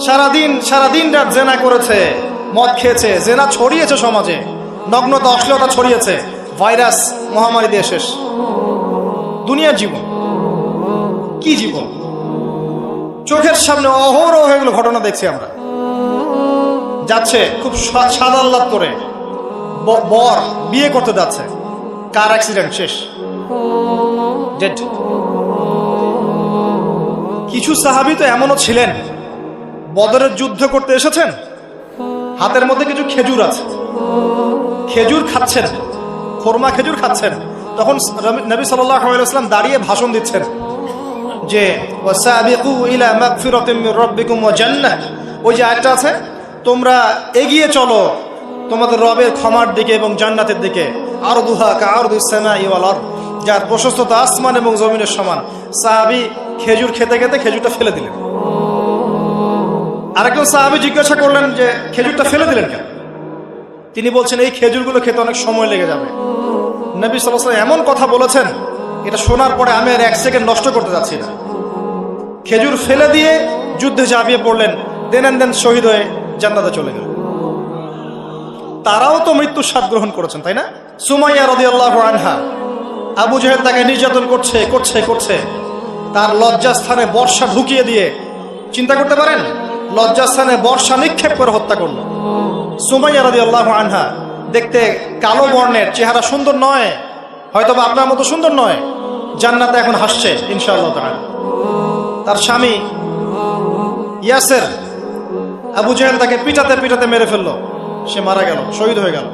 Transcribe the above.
সারাদিন রাত জেনা করেছে, মদ খেয়েছে, জেনা ছড়িয়েছে সমাজে, নগ্নতা অশ্লীলতা ছড়িয়েছে, ভাইরাস মহামারী দিয়ে শেষ। দুনিয়ার জীবন কি জীবন! চোখের সামনে অহরহ এগুলো ঘটনা দেখছি আমরা। যাচ্ছে খুব সাদাল্লাদ করে, বর বিয়ে করতে যাচ্ছে, কার অ্যাক্সিডেন্ট, শেষ, ডেড। কিছু সাহাবী তো এমনও ছিলেন, বদরের যুদ্ধ করতে এসেছেন, হাতের মধ্যে কিছু খেজুর আছে, খেজুর খাচ্ছেন, খোরমা খেজুর খাচ্ছেন। তখন নবী সাল্লাল্লাহু আলাইহি ওয়াসাল্লাম দাঁড়িয়ে ভাষণ দিচ্ছেন যে ওয়াসাবিকু ইলা মাগফিরাতিন মির রাব্বিকুম ওয়া জান্নাহ, ওই যে আয়াতটা আছে, তোমরা এগিয়ে চলো তোমাদের রবের ক্ষমার দিকে এবং জান্নাতের দিকে। আরদুহা কাআরদিস সামাই ওয়াল আরদ, যার প্রশস্ততা আসমান এবং জমিনের সমান। সাহাবী খেজুর খেতে খেতে খেজুরটা ফেলে দিলেন। আরেকজন সাহাবী জিজ্ঞাসা করলেন যে খেজুরটা ফেলে দিলেন কেন? তিনি বলছেন এই খেজুরগুলো খেতে অনেক সময় লেগে যাবে। নবী সাল্লাল্লাহু আলাইহি ওয়াসাল্লাম এমন কথা বলেছেন, এটা শোনার পরে আমি আর এক সেকেন্ড নষ্ট করতে যাচ্ছি না। খেজুর ফেলে দিয়ে যুদ্ধে ঝাঁপিয়ে পড়লেন, দেন শহীদ হয়ে জান্নাতে চলে গেলেন। তারাও তো মৃত্যুর স্বাদ গ্রহণ করেছেন, তাই না? সুমাইয়া রাদিয়াল্লাহু আনহা, আবু জাহেল তাকে নির্যাতন করছে, তার লজ্জাস্থানে বর্ষা ঢুকিয়ে দিয়ে, চিন্তা করতে পারেন, লজ্জাস্থানে বর্ষা নিক্ষেপ করে হত্যা করলো। সুমাইয়া রাদিয়াল্লাহু আনহা দেখতে কালো বর্ণের, চেহারা সুন্দর নয়, হয়তোবা আপনার মতো সুন্দর নয়, জান্নাতে এখন হাসছে ইনশাআল্লাহ তাআলা। তার স্বামী ইয়াসের, আবু জাহেল তাকে পিটাতে মেরে ফেললো, সে মারা গেল, শহীদ হয়ে গেল।